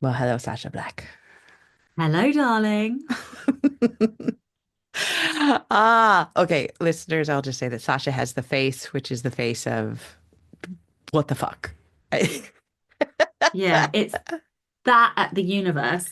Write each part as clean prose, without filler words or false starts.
Well, hello, Sasha Black. Hello, darling. Okay, listeners, I'll just say that Sasha has the face, which is the face of what the fuck. Yeah, it's that at the universe.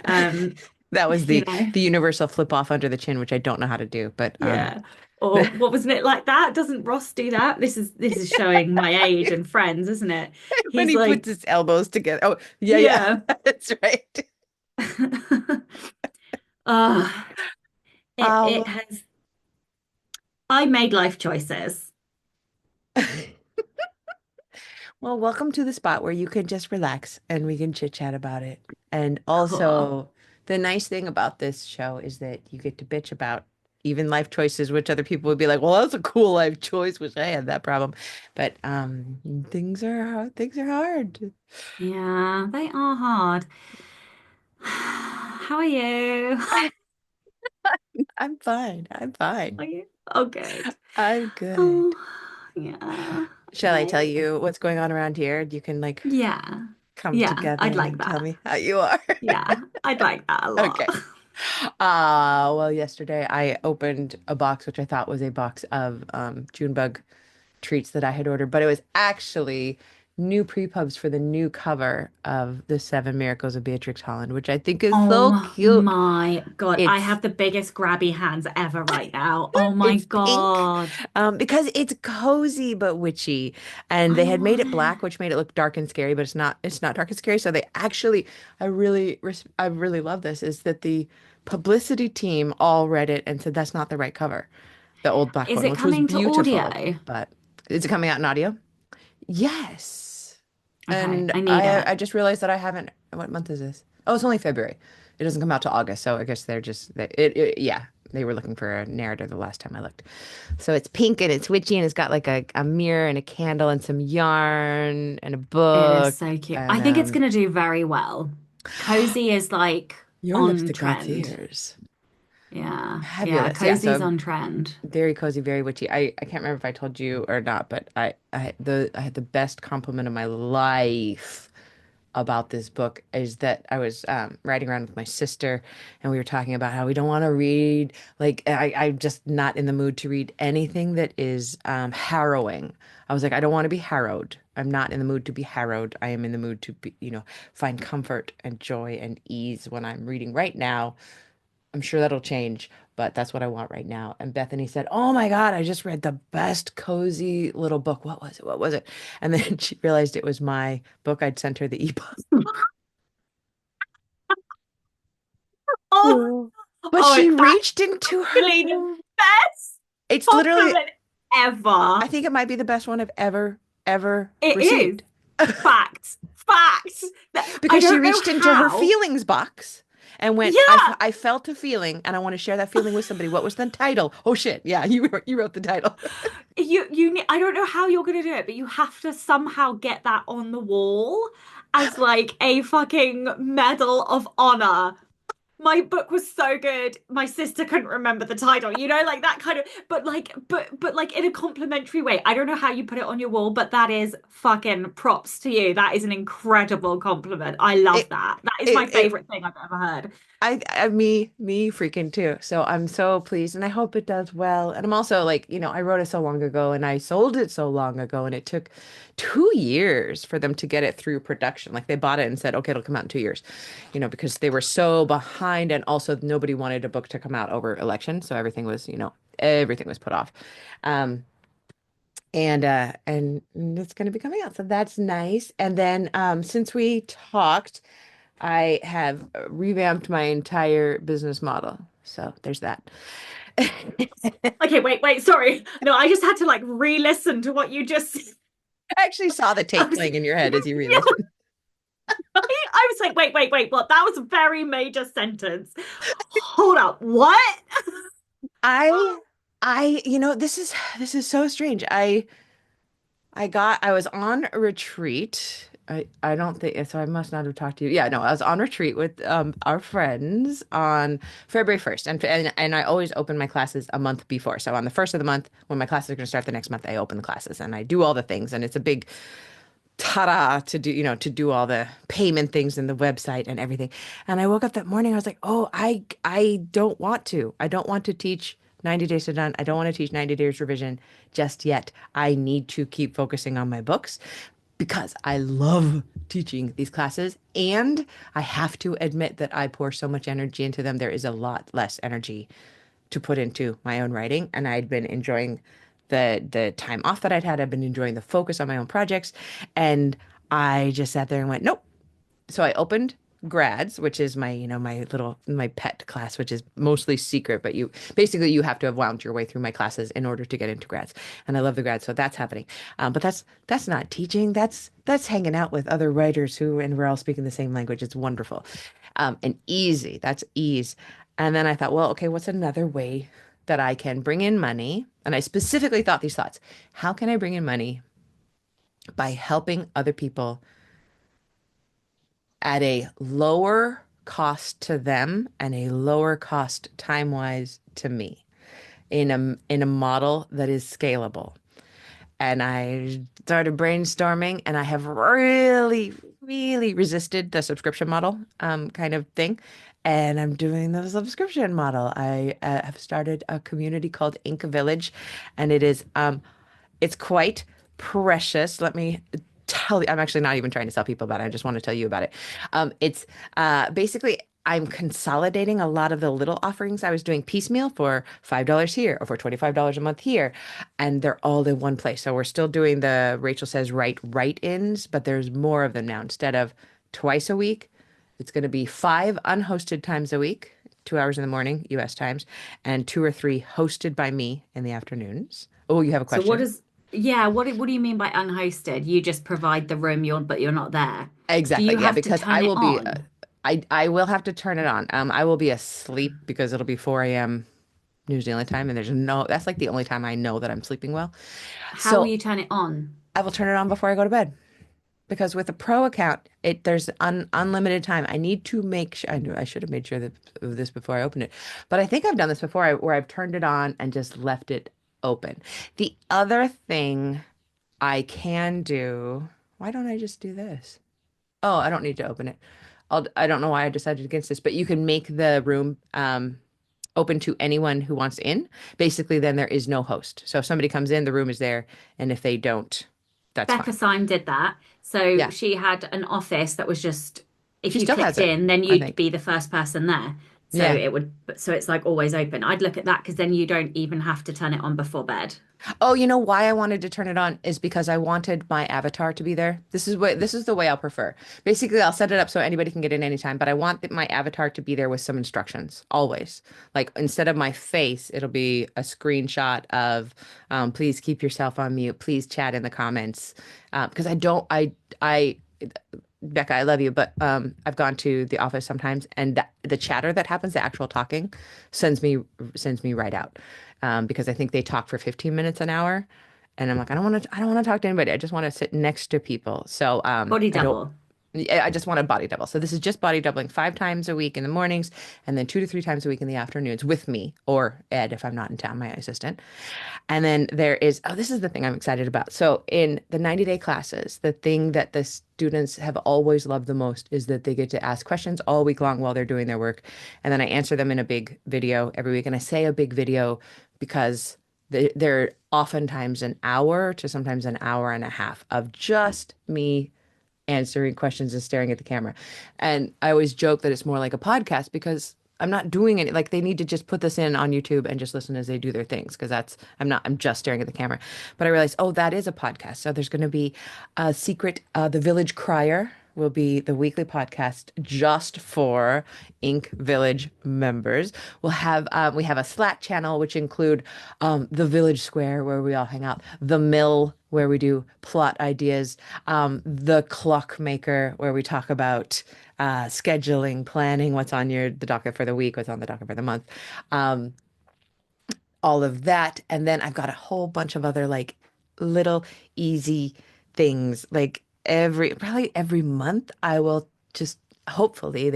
Um, That was you the know, the universal flip off under the chin, which I don't know how to do, but yeah. Or what wasn't it like that? Doesn't Ross do that? This is showing my age and friends, isn't it? when He's he puts like, his elbows together. Oh, yeah, yeah, yeah. that's right. Ah, it Um, has. I made life choices. well, welcome to the spot where you can just relax and we can chit chat about it. And Cool. also, the nice thing about this show is that you get to bitch about even life choices, which other people would be like, "Well, that's a cool life choice," which I had that problem. But things are hard. Yeah, they are hard. How are you? I'm fine. I'm fine. Are you? Oh, good. I'm good. Oh, yeah. Shall I tell Okay. you what's going on around here? You can like Yeah. come Yeah, together I'd like and tell that. me how you are. Yeah, I'd like that a lot. Okay. Well, yesterday I opened a box, which I thought was a box of Junebug treats that I had ordered, but it was actually new pre-pubs for the new cover of The Seven Miracles of Beatrix Holland, which I think is so Oh cute. my God. I It's have the biggest grabby hands ever right now. Oh my it's pink, God. because it's cozy but witchy, and I they had made want it it. black, which made it look dark and scary, but it's not dark and scary. So they actually, I really love this, is that the publicity team all read it and said that's not the right cover, the old black Is one, it which was coming to beautiful. audio? But is it coming out in audio? Yes. Okay, And I need I it. I just realized that I haven't. What month is this? Oh, it's only February. It doesn't come out till August, so I guess they're just yeah. They were looking for a narrator the last time I looked. So it's pink and it's witchy and it's got like a mirror and a candle and some yarn and a It is book so cute. I and think it's going to do very well. Cozy is like your on lipstick got trend. tears. Yeah, yeah, Fabulous. Yeah, cozy's so on trend. very cozy, very witchy. I can't remember if I told you or not, but I had the best compliment of my life about this book is that I was riding around with my sister and we were talking about how we don't want to read, like I'm just not in the mood to read anything that is harrowing. I was like, I don't want to be harrowed. I'm not in the mood to be harrowed. I am in the mood to be, find comfort and joy and ease when I'm reading right now. I'm sure that'll change, but that's what I want right now. And Bethany said, "Oh my God, I just read the best cozy little book. What was it? What was it?" And then she realized it was my book. I'd sent her the ebook. Oh, Oh. But oh, she that's reached into actually the her. best It's literally, compliment ever. I think it might be the best one I've ever It is. received. Facts. Facts. I Because she don't know reached into her how. feelings box and went, Yeah. I felt a feeling and I want to share that feeling with somebody. What was the title? Oh shit. Yeah, you wrote the title. I don't know how you're gonna do it, but you have to somehow get that on the wall as like a fucking medal of honor. My book was so good. My sister couldn't remember the title, like that kind of, but like in a complimentary way. I don't know how you put it on your wall, but that is fucking props to you. That is an incredible compliment. I love It, that. That is my it favorite thing I've ever heard. me freaking too. So I'm so pleased and I hope it does well. And I'm also like, I wrote it so long ago and I sold it so long ago and it took 2 years for them to get it through production. Like they bought it and said, okay, it'll come out in 2 years, because they were so behind and also nobody wanted a book to come out over election. So everything was put off. Um, and it's going to be coming out. So that's nice. And then since we talked, I have revamped my entire business model. So there's that. I Okay, wait, sorry. No, I just had to like re-listen to what you just said. actually saw the I tape was, playing in your head as you yeah, re-listened. I was like, wait, what? That was a very major sentence. Hold up, what? I this is so strange. I was on a retreat. I don't think so. I must not have talked to you. Yeah, no, I was on retreat with our friends on February 1st. And I always open my classes a month before. So on the first of the month, when my classes are going to start the next month, I open the classes and I do all the things. And it's a big ta-da to do, to do all the payment things and the website and everything. And I woke up that morning, I was like, oh, I don't want to. I don't want to teach 90 days to done. I don't want to teach 90 days revision just yet. I need to keep focusing on my books because I love teaching these classes. And I have to admit that I pour so much energy into them. There is a lot less energy to put into my own writing, and I'd been enjoying the time off that I'd had. I've been enjoying the focus on my own projects, and I just sat there and went, nope. So I opened grads, which is my, my pet class, which is mostly secret, but you have to have wound your way through my classes in order to get into grads. And I love the grads, so that's happening. But that's not teaching. That's hanging out with other writers and we're all speaking the same language. It's wonderful. And easy. That's ease. And then I thought, well, okay, what's another way that I can bring in money? And I specifically thought these thoughts. How can I bring in money by helping other people at a lower cost to them and a lower cost time-wise to me in a model that is scalable? And I started brainstorming, and I have really, really resisted the subscription model kind of thing. And I'm doing the subscription model. I have started a community called Ink Village, and it's quite precious. Let me tell you, I'm actually not even trying to sell people about it. I just want to tell you about it. It's basically I'm consolidating a lot of the little offerings I was doing piecemeal for $5 here or for $25 a month here, and they're all in one place. So we're still doing the Rachel Says write-ins, but there's more of them now. Instead of twice a week, it's going to be 5 unhosted times a week, 2 hours in the morning, US times, and 2 or 3 hosted by me in the afternoons. Oh, you have a So what question? is, yeah, what do you mean by unhosted? You just provide the room, but you're not there. Do Exactly. you Yeah, have to because turn it on? I will have to turn it on. I will be asleep because it'll be 4 a.m. New Zealand time, and that's like the only time I know that I'm sleeping well. How will So you turn it on? I will turn it on before I go to bed because with a pro account, there's unlimited time. I need to make sure. I should have made sure of this before I opened it, but I think I've done this before, where I've turned it on and just left it open. The other thing I can do. Why don't I just do this? Oh, I don't need to open it. I don't know why I decided against this, but you can make the room open to anyone who wants in. Basically, then there is no host. So if somebody comes in, the room is there, and if they don't, that's Becca fine. Syme did that. So Yeah, she had an office that was just, if she you still has clicked it, in, then I you'd think. be the first person there. Yeah. So it's like always open. I'd look at that because then you don't even have to turn it on before bed. Oh, you know why I wanted to turn it on is because I wanted my avatar to be there. This is the way I'll prefer. Basically, I'll set it up so anybody can get in anytime, but I want my avatar to be there with some instructions always. Like instead of my face, it'll be a screenshot of please keep yourself on mute, please chat in the comments. Because I don't I Becca, I love you, but I've gone to the office sometimes, and the chatter that happens, the actual talking, sends me right out, because I think they talk for 15 minutes an hour, and I'm like, I don't want to talk to anybody. I just want to sit next to people. So Body I don't. double. I just want a body double. So this is just body doubling 5 times a week in the mornings, and then 2 to 3 times a week in the afternoons with me or Ed if I'm not in town, my assistant. And then this is the thing I'm excited about. So in the 90-day classes, the thing that the students have always loved the most is that they get to ask questions all week long while they're doing their work. And then I answer them in a big video every week. And I say a big video because they're oftentimes an hour to sometimes an hour and a half of just me answering questions and staring at the camera. And I always joke that it's more like a podcast because I'm not doing it. Like they need to just put this in on YouTube and just listen as they do their things because I'm just staring at the camera. But I realized, oh, that is a podcast. So there's going to be a secret, The Village Crier will be the weekly podcast just for Ink Village members. We have a Slack channel which include the Village Square where we all hang out, the Mill where we do plot ideas, the Clockmaker where we talk about scheduling, planning, what's on the docket for the week, what's on the docket for the month, um, all of that. And then I've got a whole bunch of other like little easy things. Like probably every month, I will just hopefully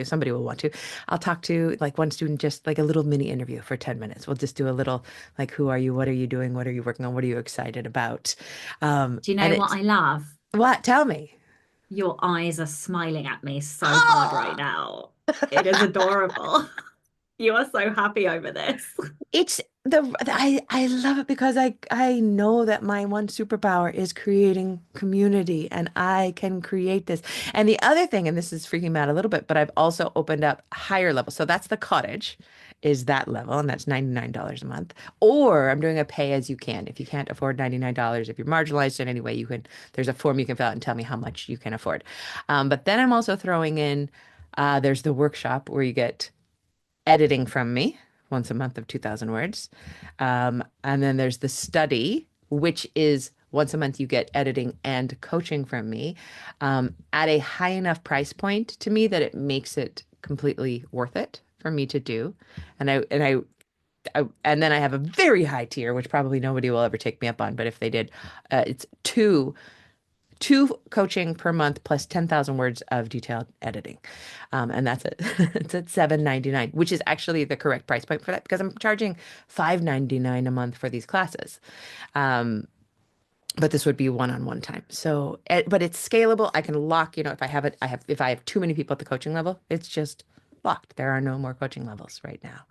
somebody will want to. I'll talk to like one student, just like a little mini interview for 10 minutes. We'll just do a little like, who are you? What are you doing? What are you working on? What are you excited about? Do you And know what it's I love? What? Tell me. Your eyes are smiling at me so hard right Oh! now. It is adorable. You are so happy over this. It's I love it because I know that my one superpower is creating community and I can create this. And the other thing, and this is freaking me out a little bit, but I've also opened up higher level. So that's the cottage is that level, and that's $99 a month. Or I'm doing a pay as you can. If you can't afford $99, if you're marginalized in any way, you can, there's a form you can fill out and tell me how much you can afford. But then I'm also throwing in, there's the workshop where you get editing from me once a month of 2,000 words. And then there's the study, which is once a month you get editing and coaching from me at a high enough price point to me that it makes it completely worth it for me to do. And then I have a very high tier, which probably nobody will ever take me up on. But if they did, it's two coaching per month plus 10,000 words of detailed editing. And that's it. It's at 7.99, which is actually the correct price point for that because I'm charging 5.99 a month for these classes. Um, but this would be one-on-one time. So, but it's scalable. I can lock, if I have it, if I have too many people at the coaching level, it's just locked. There are no more coaching levels right now.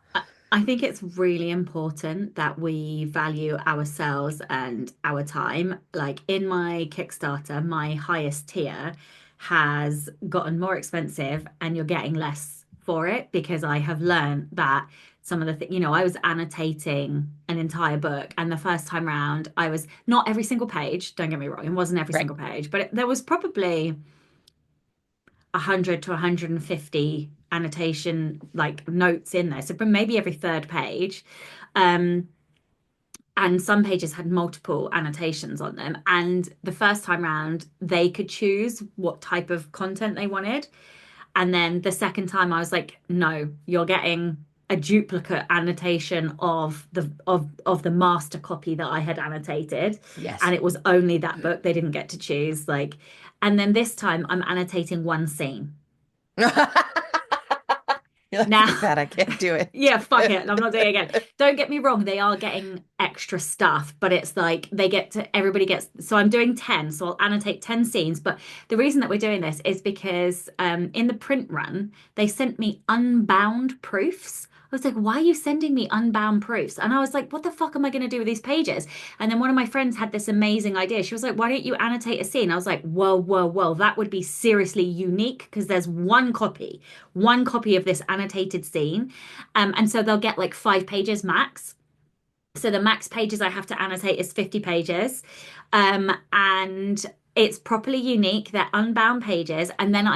I think it's really important that we value ourselves and our time. Like in my Kickstarter, my highest tier has gotten more expensive and you're getting less for it because I have learned that some of the things, I was annotating an entire book and the first time round, I was not every single page, don't get me wrong, it wasn't every Right. single page, but there was probably 100 to 150 annotation like notes in there. So from maybe every third page. Um, and some pages had multiple annotations on them. And the first time round, they could choose what type of content they wanted. And then the second time, I was like, no, you're getting a duplicate annotation of the master copy that I had annotated. Yes. And it was only that book. They didn't get to choose. Like, and then this time I'm annotating one scene. You're like, Now, fuck that. I can't do yeah, fuck it. it. I'm not doing it again. Don't get me wrong, they are getting extra stuff, but it's like everybody gets, so I'm doing 10, so I'll annotate 10 scenes. But the reason that we're doing this is because in the print run, they sent me unbound proofs. I was like, why are you sending me unbound proofs? And I was like, what the fuck am I going to do with these pages? And then one of my friends had this amazing idea. She was like, why don't you annotate a scene? I was like, whoa, whoa, whoa, that would be seriously unique because there's one copy of this annotated scene. And so they'll get like 5 pages max. So the max pages I have to annotate is 50 pages. And it's properly unique. They're unbound pages. And then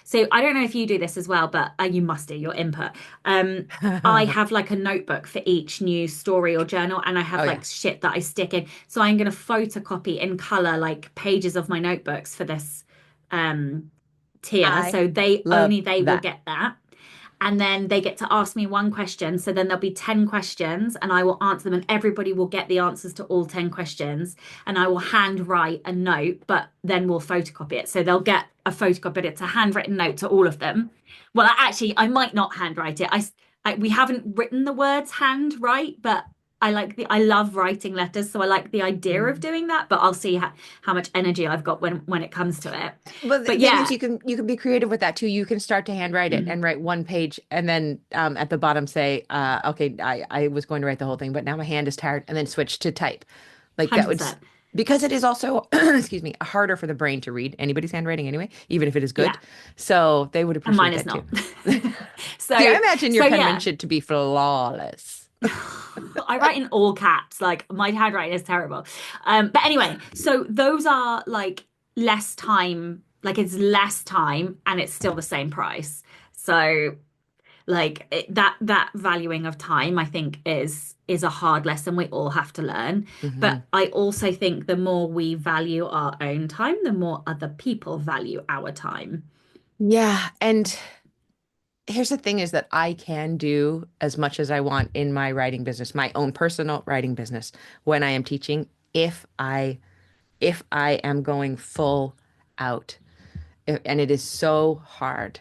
so I don't know if you do this as well, but you must do your input. Um, I have like a notebook for each new story or journal, and I Oh have yeah. like shit that I stick in. So I'm going to photocopy in color like pages of my notebooks for this um, tier. I So love they will that. get that. And then they get to ask me one question. So then there'll be 10 questions and I will answer them, and everybody will get the answers to all 10 questions. And I will handwrite a note, but then we'll photocopy it. So they'll get a photocopy. It's a handwritten note to all of them. Well, actually, I might not handwrite it. We haven't written the words handwrite, but I love writing letters, so I like the idea of Mm. doing that, but I'll see how much energy I've got when it comes to it. Well, the But thing is, yeah, you can be creative with that too. You can start to handwrite it and write one page, and then at the bottom say, "Okay, I was going to write the whole thing, but now my hand is tired," and then switch to type. Like that would, 100%. because it is also, excuse me, harder for the brain to read anybody's handwriting anyway, even if it is good. Yeah. So they would And mine appreciate is that too. not. See, I So, imagine your so yeah, penmanship to be flawless. I write in all caps. Like my handwriting is terrible. But anyway, so those are like less time, like it's less time and it's still the same price. So like that valuing of time, I think is a hard lesson we all have to learn. But Hmm. I also think the more we value our own time, the more other people value our time. Yeah, and here's the thing is that I can do as much as I want in my writing business, my own personal writing business, when I am teaching, if I if I am going full out. And it is so hard.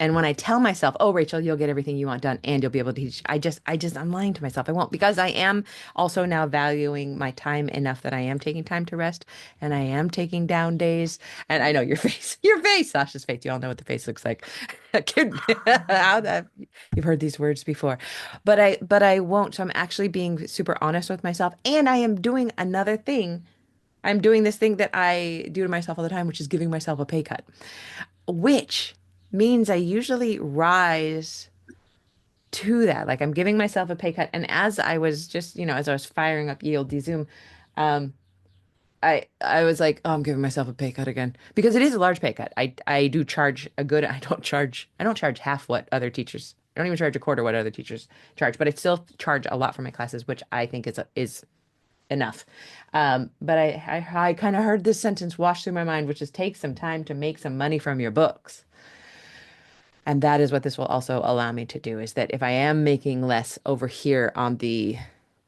And when I tell myself, "Oh, Rachel, you'll get everything you want done and you'll be able to teach," I'm lying to myself. I won't because I am also now valuing my time enough that I am taking time to rest and I am taking down days. And I know your face, your face, Sasha's face. You all know what the face looks like. You've heard these words before, but I won't. So I'm actually being super honest with myself, and I am doing another thing. I'm doing this thing that I do to myself all the time, which is giving myself a pay cut, which means I usually rise to that. Like I'm giving myself a pay cut. And as I was just, as I was firing up Yield Zoom, um, I was like, oh, I'm giving myself a pay cut again because it is a large pay cut. I do charge a good, I don't charge half what other teachers, I don't even charge a quarter what other teachers charge, but I still charge a lot for my classes, which I think is enough. But I kind of heard this sentence wash through my mind, which is take some time to make some money from your books. And that is what this will also allow me to do is that if I am making less over here on the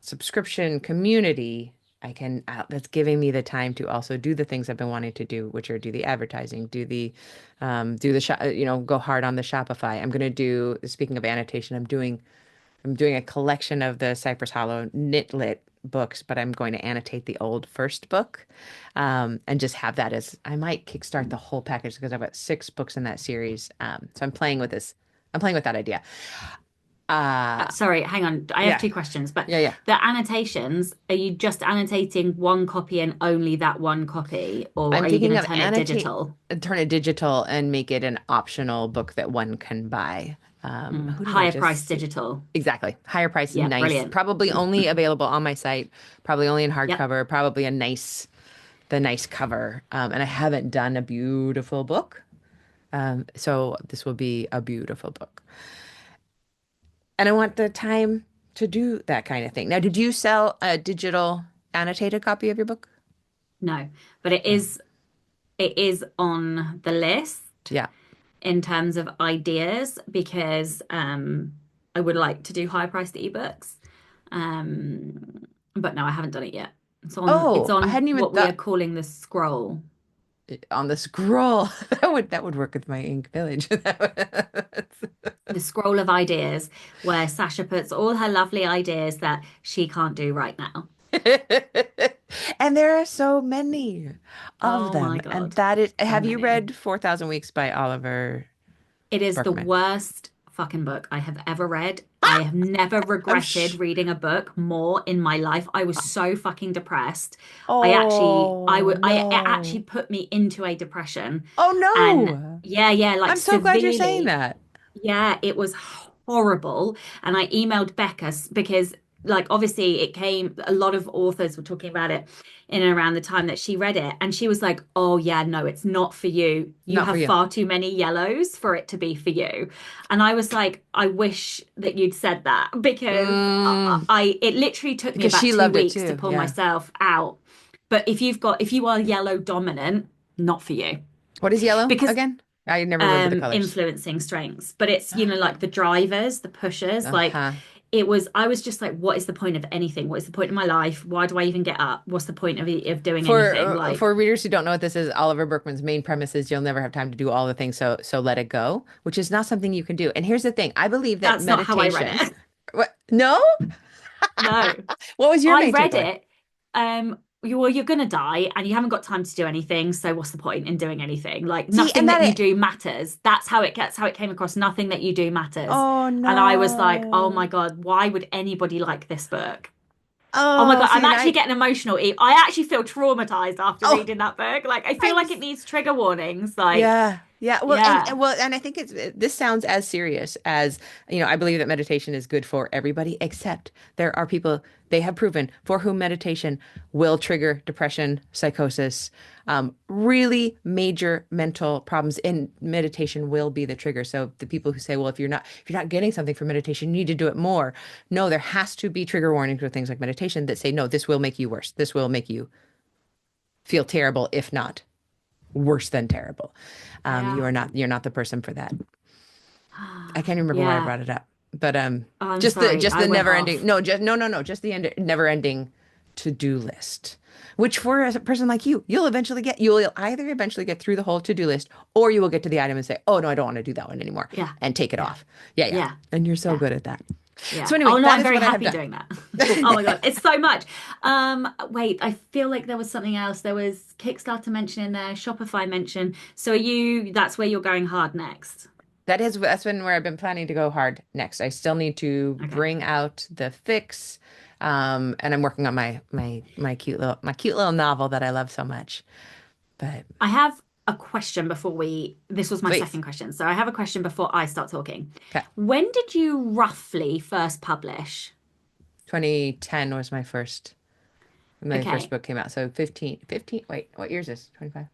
subscription community, that's giving me the time to also do the things I've been wanting to do, which are do the advertising, do the shop, go hard on the Shopify. I'm going to do, speaking of annotation, I'm doing a collection of the Cypress Hollow knit lit books, but I'm going to annotate the old first book, and just have that as I might kickstart the whole package because I've got 6 books in that series. So I'm playing with this. I'm playing with that idea. Uh, Sorry, hang on. I have yeah, two questions, but yeah. the annotations, are you just annotating one copy and only that one copy, or I'm are you thinking going to of turn it digital? turn it digital and make it an optional book that one can buy. Who did I Higher price just see? digital. Exactly. Higher price, Yeah, nice. brilliant. Probably only available on my site. Probably only in Yep. hardcover. Probably the nice cover. And I haven't done a beautiful book. So this will be a beautiful book. And I want the time to do that kind of thing. Now, did you sell a digital annotated copy of your book? No, but No. it is on the list Yeah. in terms of ideas because I would like to do higher priced ebooks. But no, I haven't done it yet. It's Oh, I on hadn't even what we are thought calling the scroll. on the scroll. That would work with my Ink Village. The scroll of ideas where Sasha puts all her lovely ideas that she can't do right now. And there are so many of Oh my them. And God, that is, so have you many. read 4,000 Weeks by Oliver It is the Berkman? worst fucking book I have ever read. I have never I'm regretted sh reading a book more in my life. I was so fucking depressed. Oh It actually no. put me into a depression. Oh And no. yeah, like I'm so glad you're saying severely. that. Yeah, it was horrible. And I emailed Becca because, like, obviously, it came, a lot of authors were talking about it in and around the time that she read it. And she was like, oh, yeah, no, it's not for you. You Not for have you. far too many yellows for it to be for you. And I was like, I wish that you'd said that because Mm, it literally took me because about she two loved it weeks to too. pull Yeah. myself out. But if you are yellow dominant, not for you. What is yellow Because again? I never remember the colors. influencing strengths, but it's, like the drivers, the pushers, like Uh-huh. I was just like, what is the point of anything? What is the point of my life? Why do I even get up? What's the point of doing anything? Like, For readers who don't know what this is, Oliver Berkman's main premise is you'll never have time to do all the things, so let it go, which is not something you can do. And here's the thing, I believe that that's not how I read meditation. it. What? No? No. What was your I main read takeaway? it. You're gonna die and you haven't got time to do anything, so what's the point in doing anything? Like See, nothing and that you that do matters. That's how it came across. Nothing that you do matters. oh And I was like, oh my no. God, why would anybody like this book? Oh my Oh, God, I'm see, and actually getting emotional. I actually feel traumatized after oh, reading that book. Like, I feel I'm like it needs trigger warnings. Like, Yeah. Yeah. Well, yeah, and I think this sounds as serious as, I believe that meditation is good for everybody, except there are people they have proven for whom meditation will trigger depression, psychosis, really major mental problems, and meditation will be the trigger. So the people who say, well, if you're not getting something from meditation, you need to do it more. No, there has to be trigger warnings with things like meditation that say, no, this will make you worse. This will make you feel terrible, if not worse than terrible. yeah, You're not the person for that. I can't remember why I yeah. brought it up, but I'm sorry, just I the went never ending. off. No, just no, just the never ending to-do list, which for a person like you, you'll either eventually get through the whole to-do list or you will get to the item and say, oh no, I don't want to do that one anymore Yeah. and take it Yeah. off. Yeah, yeah. Yeah. And you're so Yeah. good at that. Yeah. So anyway, Oh no, that I'm is very what I have happy done. doing that. Oh my God, it's so much. Wait, I feel like there was something else. There was Kickstarter mention in there, Shopify mention. So that's where you're going hard next. That's been where I've been planning to go hard next. I still need to Okay. bring out the fix, and I'm working on my cute little novel that I love so much. But I have a question this was my please, second question. So I have a question before I start talking. okay. When did you roughly first publish? 2010 was my first Okay. book came out. So 15. Wait, what year is this? 25.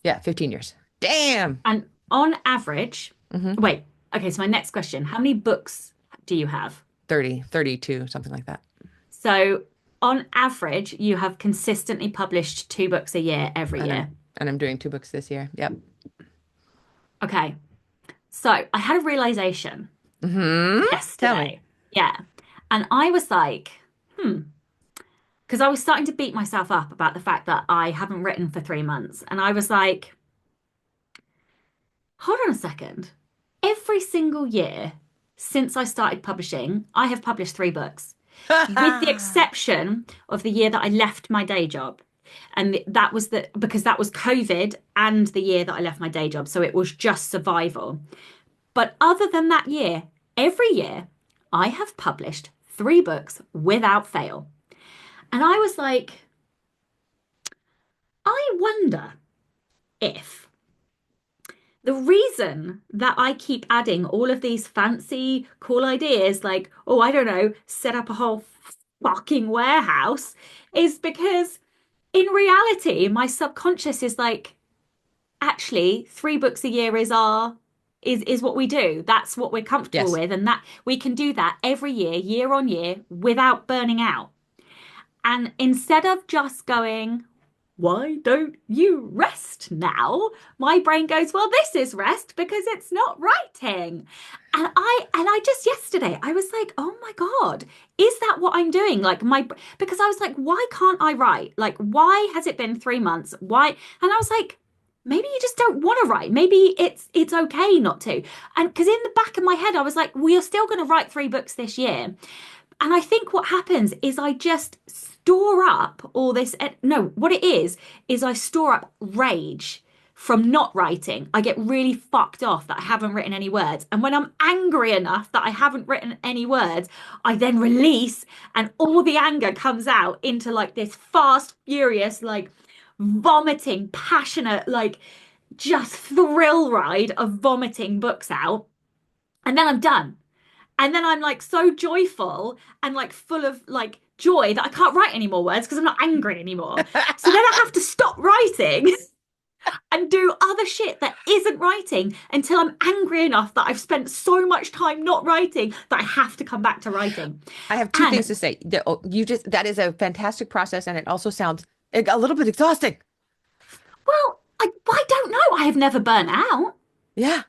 Yeah, 15 years. Damn. And on average, hmm wait, okay, so my next question, how many books do you have? 30, 32, something like that. So on average, you have consistently published 2 books a year every And I'm year. and I'm doing 2 books this year. Yep. Okay. So I had a realization Tell me. yesterday. Yeah. And I was like, because I was starting to beat myself up about the fact that I haven't written for 3 months. And I was like, hold on a second. Every single year since I started publishing, I have published 3 books, with the exception of the year that I left my day job. And that was because that was COVID and the year that I left my day job. So it was just survival. But other than that year, every year I have published 3 books without fail. And I was like, I wonder if the reason that I keep adding all of these fancy, cool ideas, like, oh, I don't know, set up a whole fucking warehouse, is because in reality, my subconscious is like, actually, 3 books a year is what we do. That's what we're comfortable Yes. with, and that we can do that every year, year on year, without burning out. And instead of just going, why don't you rest now? My brain goes, well, this is rest because it's not writing. And I just yesterday I was like, oh my God, is that what I'm doing? Because I was like, why can't I write? Like, why has it been 3 months? Why? And I was like, maybe you just don't want to write. Maybe it's okay not to. And because in the back of my head, I was like, we are still going to write 3 books this year. And I think what happens is I just store up all this. No, what it is I store up rage from not writing. I get really fucked off that I haven't written any words. And when I'm angry enough that I haven't written any words, I then release, and all the anger comes out into like this fast, furious, like vomiting, passionate, like just thrill ride of vomiting books out. And then I'm done. And then I'm like so joyful and like full of like joy that I can't write any more words because I'm not angry anymore. So then I have to stop writing and do other shit that isn't writing until I'm angry enough that I've spent so much time not writing that I have to come back to writing. I have two things And to say. That is a fantastic process, and it also sounds a little bit exhausting. well, I don't know. I have never burnt out. Yeah.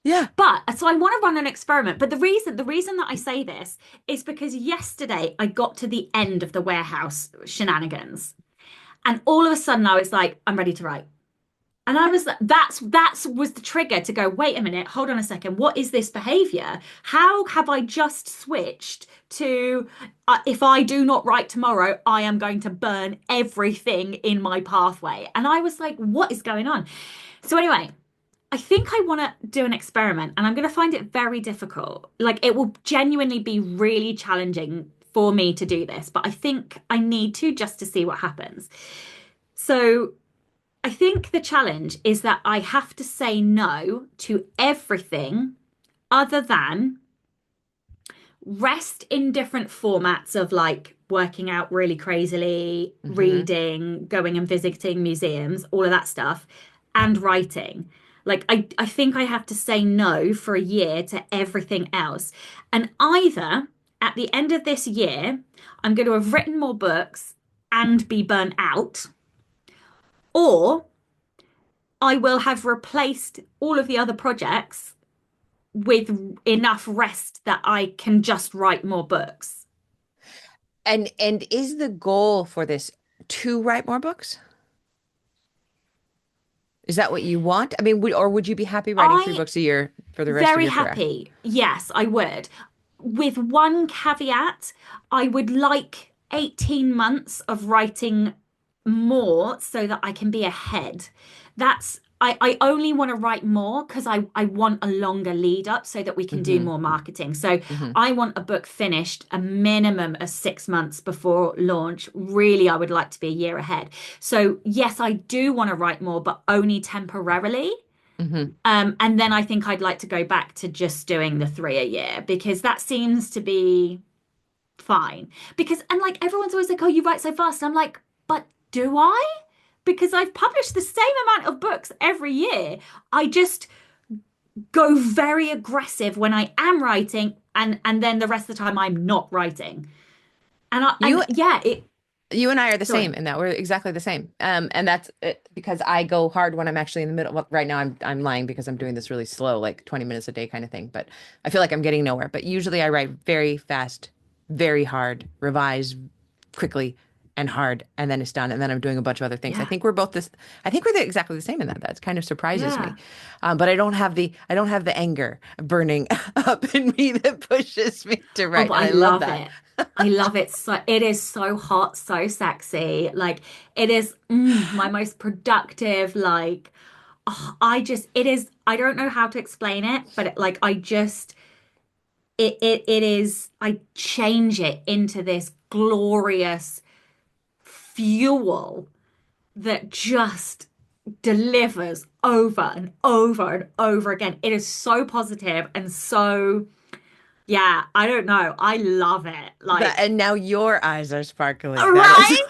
Yeah. But so I want to run an experiment. But the reason that I say this is because yesterday I got to the end of the warehouse shenanigans. And all of a sudden I was like, I'm ready to write. And I was like, that's was the trigger to go, wait a minute, hold on a second. What is this behavior? How have I just switched to if I do not write tomorrow, I am going to burn everything in my pathway. And I was like, what is going on? So anyway, I think I want to do an experiment, and I'm going to find it very difficult. Like, it will genuinely be really challenging for me to do this, but I think I need to just to see what happens. So, I think the challenge is that I have to say no to everything other than rest in different formats of like working out really crazily, hmm reading, going and visiting museums, all of that stuff, and writing. Like I think I have to say no for a year to everything else. And either at the end of this year, I'm going to have written more books and be burnt out, or I will have replaced all of the other projects with enough rest that I can just write more books. And is the goal for this to write more books? Is that what you want? I mean, or would you be happy writing three I books a year for the rest of Very your career? happy. Yes, I would. With one caveat, I would like 18 months of writing more so that I can be ahead. I only want to write more because I want a longer lead up so that we can do Hmm. more marketing. So Hmm. I want a book finished a minimum of 6 months before launch. Really, I would like to be a year ahead. So yes, I do want to write more, but only temporarily. Hmm. And then I think I'd like to go back to just doing the three a year because that seems to be fine. Because, and like everyone's always like, oh, you write so fast. And I'm like, but do I? Because I've published the same amount of books every year. I just go very aggressive when I am writing, and then the rest of the time I'm not writing. You And yeah, it You and I are the sorry. same in that we're exactly the same. And that's it, because I go hard when I'm actually in the middle. Well, right now I'm lying because I'm doing this really slow, like 20 minutes a day kind of thing. But I feel like I'm getting nowhere. But usually I write very fast, very hard, revise quickly and hard, and then it's done. And then I'm doing a bunch of other things. I Yeah. think we're both this. I think we're exactly the same in that. That kind of surprises me. Yeah. But I don't have the anger burning up in me that pushes me to Oh, write, but and I I love love that. it. I love it. So it is so hot, so sexy. Like it is my most productive. Like it is. I don't know how to explain it, but like I just it is. I change it into this glorious fuel that just delivers over and over and over again. It is so positive and so. Yeah, I don't know. I love it. That, Like, and now your eyes are sparkling. That is.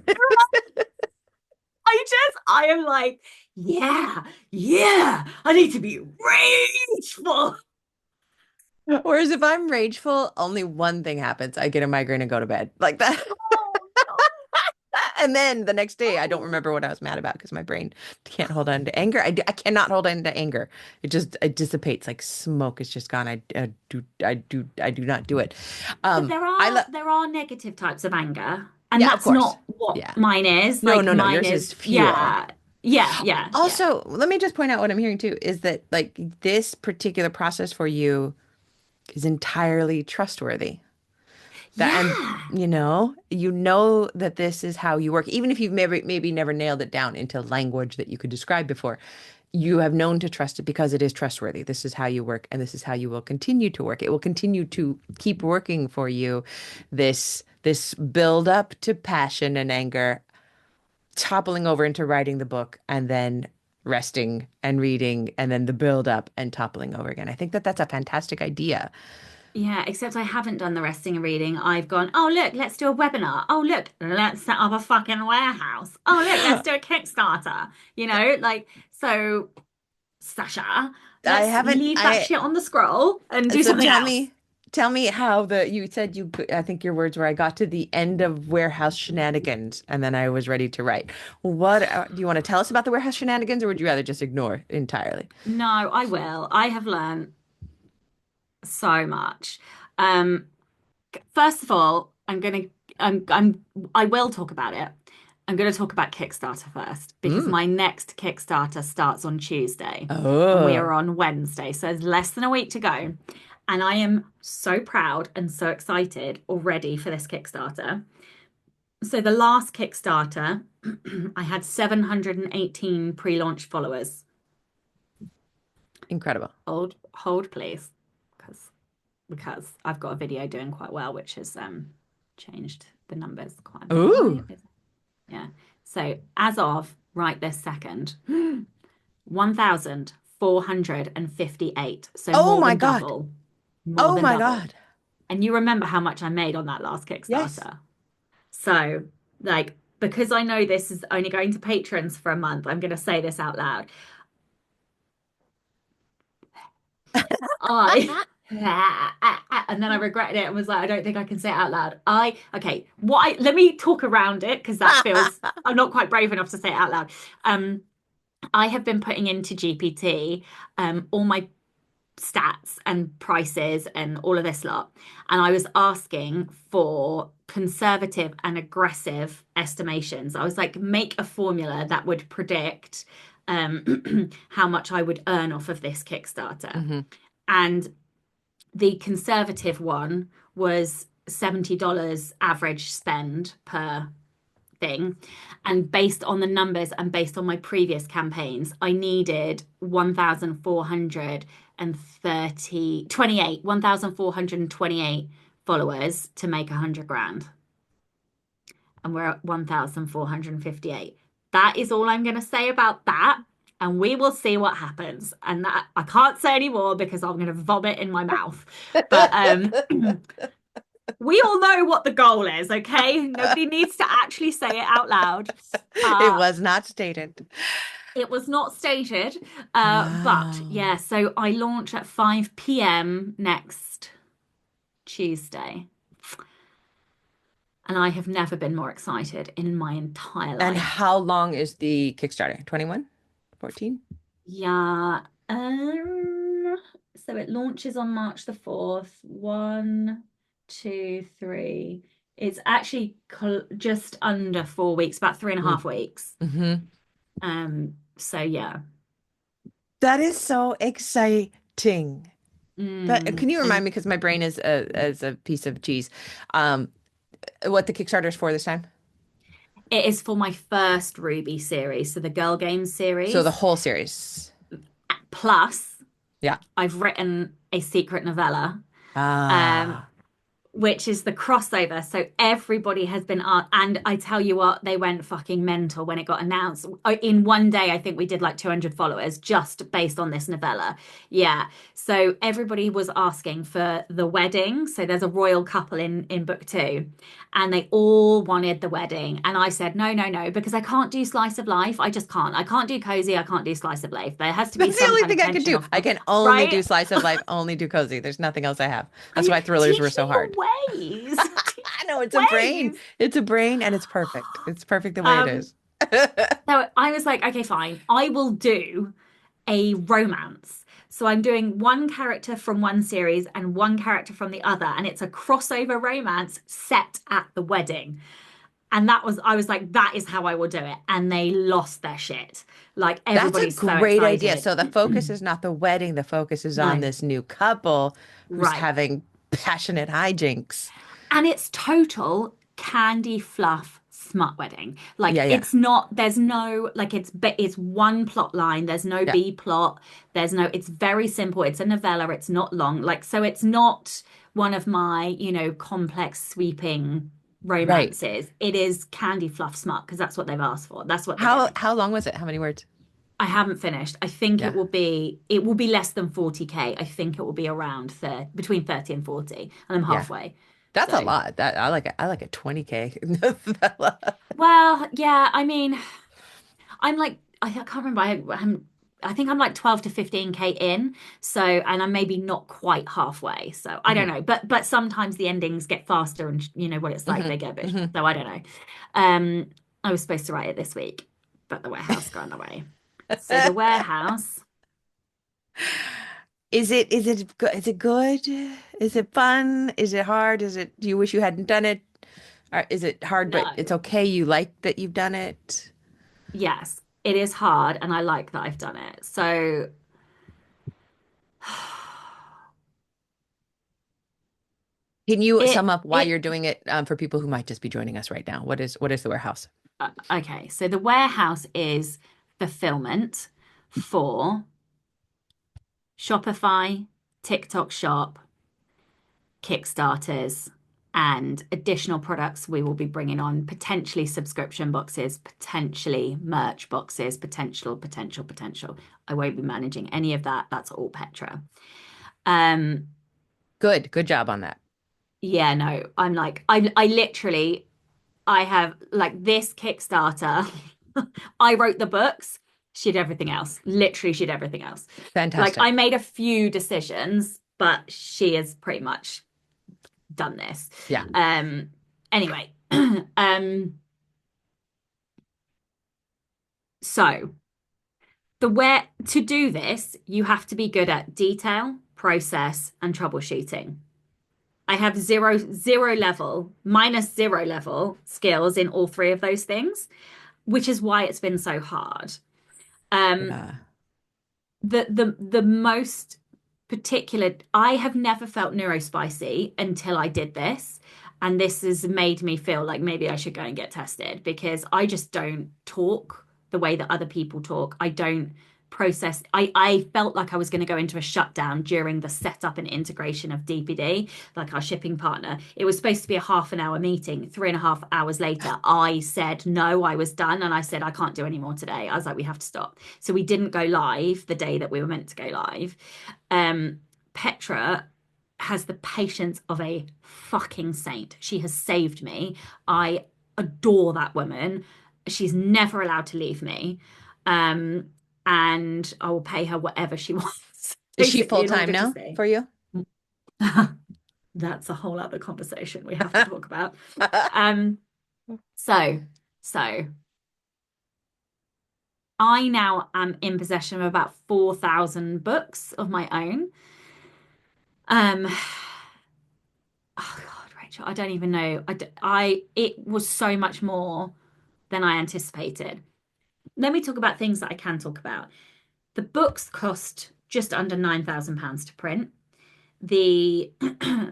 right? I am like, yeah, yeah, I need to be rageful. Whereas if I'm rageful, only one thing happens. I get a migraine and go to bed. Like that. Oh, no. And then the next day, I don't Oh. remember what I was mad about because my brain can't hold on to anger. I cannot hold on to anger. It dissipates like smoke. It's just gone. I do not do it. But I love. there are negative types of anger, and Yeah, of that's course. not what Yeah. mine is. No, Like no, no. mine Yours is, is fuel. yeah, yeah, yeah, yeah, Also, let me just point out what I'm hearing too is that like this particular process for you is entirely trustworthy. That and yeah. you know that this is how you work, even if you've maybe never nailed it down into language that you could describe before. You have known to trust it because it is trustworthy. This is how you work, and this is how you will continue to work. It will continue to keep working for you. This build up to passion and anger, toppling over into writing the book, and then resting and reading, and then the build up and toppling over again. I think that that's a fantastic idea. Yeah, except I haven't done the resting and reading. I've gone, oh, look, let's do a webinar. Oh, look, let's set up a fucking warehouse. Oh, look, let's do a Kickstarter. Like, so, Sasha, I let's haven't. leave that I shit on the scroll and do So something tell else. me, tell me how you said I think your words were, I got to the end of warehouse shenanigans and then I was ready to write. What do you want to tell us about the warehouse shenanigans, or would you rather just ignore entirely? No, I will. I have learned so much. Um, First of all, I will talk about it. I'm going to talk about Kickstarter first because Mm. my next Kickstarter starts on Tuesday and we Oh, are on Wednesday. So there's less than a week to go. And I am so proud and so excited already for this Kickstarter. So the last Kickstarter, I had 718 pre-launch followers. incredible. Hold please, because I've got a video doing quite well, which has changed the numbers quite a bit. Ooh. Yeah. So as of right this second, 1,458. So Oh more my than God. double. More Oh than my double. God. And you remember how much I made on that last Yes. Kickstarter. So, like, because I know this is only going to patrons for a month, I'm going to say this out loud. I and then I regretted it and was like, I don't think I can say it out loud. Okay, let me talk around it because that feels I'm not quite brave enough to say it out loud. Um, I have been putting into GPT all my stats and prices and all of this lot. And I was asking for conservative and aggressive estimations. I was like, make a formula that would predict how much I would earn off of this Kickstarter. Hmm. And the conservative one was $70 average spend per thing. And based on the numbers and based on my previous campaigns, I needed 1,428 followers to make 100 grand. And we're at 1,458. That is all I'm going to say about that. And we will see what happens. And that I can't say any more because I'm going to vomit in my mouth. But we all know what the goal is, okay? Nobody needs to actually say it out loud. It Uh, was not stated. it was not stated. But Wow. yeah, so I launch at 5 p.m. next Tuesday. And I have never been more excited in my entire And life. how long is the Kickstarter? 21? 14? Yeah. So it launches on March the 4th. One, two, three. It's actually just under 4 weeks, about three and a half weeks. Mm-hmm. So yeah. That is so exciting. That can you remind And me, because my brain is a piece of cheese, um, what the Kickstarter is for this time? it is for my first Ruby series, so the Girl Games So the series. whole series. Plus, Yeah. I've written a secret novella. Um, Ah, which is the crossover. So everybody has been on, and I tell you what, they went fucking mental when it got announced. In one day, I think we did like 200 followers just based on this novella. Yeah. So everybody was asking for the wedding. So there's a royal couple in book two, and they all wanted the wedding. And I said, no, no, no, because I can't do slice of life. I just can't. I can't do cozy. I can't do slice of life. There has to be that's the some only kind of thing I can tension do. off, I can only do right? slice of life, only do cozy. There's nothing else I have. That's why thrillers were Teach me so hard. your ways. Teach I me know it's a your brain. ways. It's a brain and it's perfect. It's perfect the way it Um, is. so I was like, okay, fine. I will do a romance. So I'm doing one character from one series and one character from the other, and it's a crossover romance set at the wedding. And I was like, that is how I will do it. And they lost their shit. Like That's a everybody's so great idea. excited. So the focus is not the wedding, the focus is on No, this new couple who's right. having passionate hijinks. And it's total candy fluff smut wedding. Like Yeah, yeah. it's not, there's no, like it's one plot line. There's no Yeah. B plot. There's no, it's very simple. It's a novella. It's not long. Like, so it's not one of my, complex sweeping Right. romances. It is candy fluff smut because that's what they've asked for. That's what they're How getting. how long was it? How many words? I haven't finished. I think Yeah. it will be less than 40K. I think it will be around 30, between 30 and 40, and I'm Yeah. halfway. That's a So lot. That I like a 20K. well, yeah, I mean, I'm like, I can't remember. I think I'm like 12 to 15K in. So, and I'm maybe not quite halfway. So I don't Hmm. know. But sometimes the endings get faster and you know what it's like. Hmm. They get a bit, Hmm. so I don't know. Um, I was supposed to write it this week, but the warehouse got in the way. So the warehouse, Is it good? Is it fun? Is it hard? Do you wish you hadn't done it? Or is it hard, but it's no. okay? You like that you've done it? Yes, it is hard and I like that I've done it. So Can you it sum up why it you're doing it for people who might just be joining us right now? What is the warehouse? okay, so the warehouse is fulfillment for Shopify, TikTok Shop, Kickstarters, and additional products we will be bringing on, potentially subscription boxes, potentially merch boxes, potential. I won't be managing any of that. That's all Petra. Um, Good job on that. yeah, no, I'm like, I literally, I have like this Kickstarter. I wrote the books, she did everything else. Literally, she did everything else. Like I Fantastic. made a few decisions, but she has pretty much done this. Yeah. Anyway, so the where to do this, you have to be good at detail, process, and troubleshooting. I have zero level, minus zero level skills in all three of those things, which is why it's been so hard. Um, Yeah. the most particular, I have never felt neurospicy until I did this. And this has made me feel like maybe I should go and get tested because I just don't talk the way that other people talk. I don't process. I felt like I was going to go into a shutdown during the setup and integration of DPD, like our shipping partner. It was supposed to be a half an hour meeting. 3.5 hours later, I said no, I was done. And I said, I can't do any more today. I was like, we have to stop. So we didn't go live the day that we were meant to go live. Petra has the patience of a fucking saint. She has saved me. I adore that woman. She's never allowed to leave me. Um, and I will pay her whatever she wants, Is she basically, full in time order to now stay. for you? That's a whole other conversation we have to talk about. Um, so, so I now am in possession of about 4,000 books of my own. Um, oh God, Rachel, I don't even know. It was so much more than I anticipated. Let me talk about things that I can talk about. The books cost just under £9,000 to print. The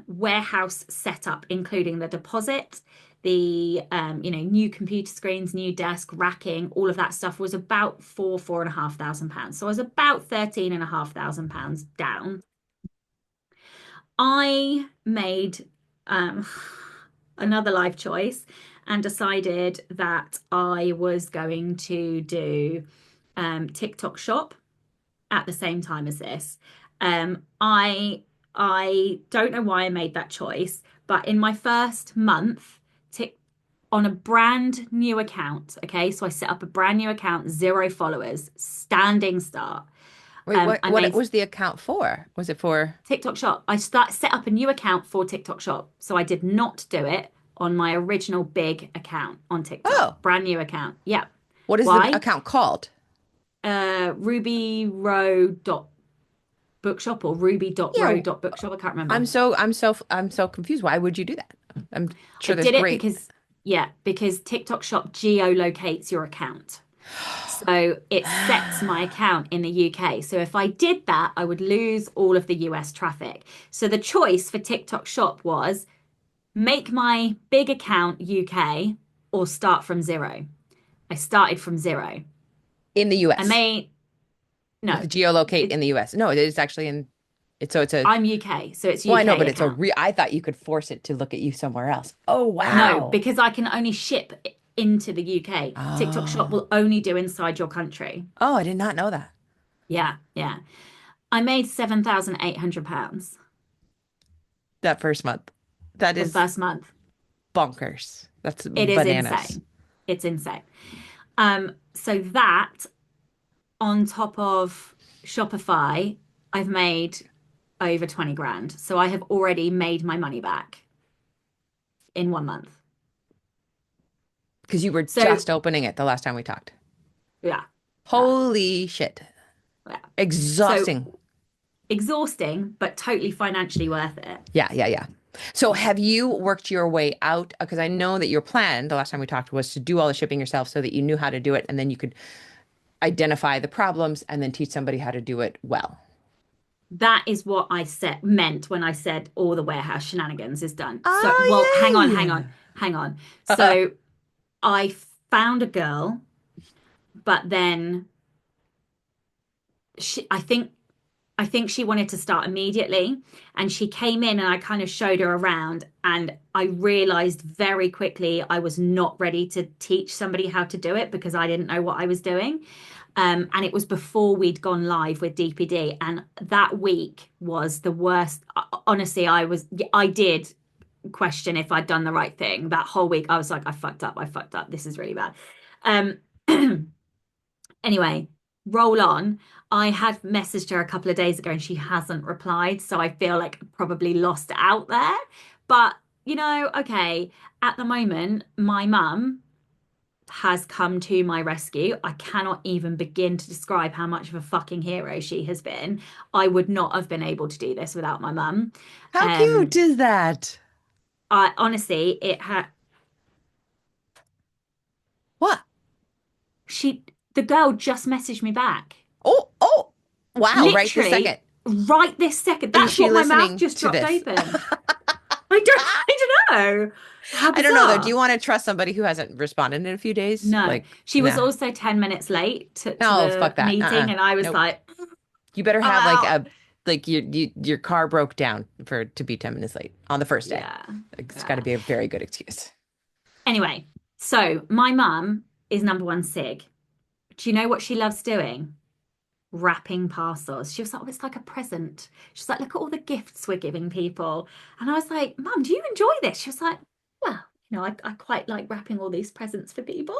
warehouse setup, including the deposit, the new computer screens, new desk, racking, all of that stuff was about £4,500. So I was about £13,500 down. I made um, another life choice and decided that I was going to do TikTok shop at the same time as this. I don't know why I made that choice, but in my first month, tick on a brand new account. Okay, so I set up a brand new account, 0 followers, standing start. Wait, what I what made was the account for? Was it for? TikTok shop. Set up a new account for TikTok shop. So I did not do it on my original big account on TikTok. Oh, Brand new account. Yeah. what is the Why? account called? Ruby Row dot bookshop or ruby dot Yeah, row dot bookshop. I can't remember. I'm so confused. Why would you do that? I'm I sure there's did it great. because, yeah, because TikTok shop geolocates your account. So it sets my account in the UK. So if I did that, I would lose all of the US traffic. So the choice for TikTok shop was make my big account UK or start from zero. I started from zero. In the I US. made, Like no, geolocate it, in the US. No, it's actually in it's a I'm UK. So it's well, I know, UK but it's a account. re I thought you could force it to look at you somewhere else. Oh, No, wow. because I can only ship into the UK. TikTok shop Oh. will only do inside your country. Oh, I did not know that. Yeah, yeah. I made £7,800 That first month. That for the is first month. bonkers. That's It is bananas. insane. It's insane. So that on top of Shopify, I've made over 20 grand. So I have already made my money back in 1 month. Because you were So just opening it the last time we talked. yeah, yeah, Holy shit. yeah. So Exhausting. exhausting, but totally financially worth it. Yeah, yeah, yeah. So Yeah. have you worked your way out? Because I know that your plan the last time we talked was to do all the shipping yourself so that you knew how to do it and then you could identify the problems and then teach somebody how to do it well. That is what I said meant when I said all the warehouse shenanigans is done. So, well, Oh, yay. hang on. So I found a girl, but then I think she wanted to start immediately, and she came in and I kind of showed her around, and I realized very quickly I was not ready to teach somebody how to do it because I didn't know what I was doing. And it was before we'd gone live with DPD, and that week was the worst. Honestly, I did question if I'd done the right thing. That whole week, I was like, I fucked up. I fucked up. This is really bad. Um, anyway, roll on. I had messaged her a couple of days ago and she hasn't replied. So I feel like probably lost out there. But, okay, at the moment, my mum has come to my rescue. I cannot even begin to describe how much of a fucking hero she has been. I would not have been able to do this without my mum. How cute Um, is that? I honestly, it had What? she the girl just messaged me back. Oh, oh, wow, right this second. Literally right this second. Is That's she what my mouth listening just to dropped this? open. I don't know. How I don't know though. Do bizarre. you want to trust somebody who hasn't responded in a few days? No. Like, She was nah. also 10 minutes late to No, the fuck that. meeting, and I was Nope. like, You better I'm have like out. a your car broke down for to be 10 minutes late on the first day. Yeah. It's got to Yeah. be a very good excuse. Anyway, so my mum is number one sig. Do you know what she loves doing? Wrapping parcels. She was like, oh, it's like a present. She's like, look at all the gifts we're giving people. And I was like, Mum, do you enjoy this? She was like, well, I quite like wrapping all these presents for people.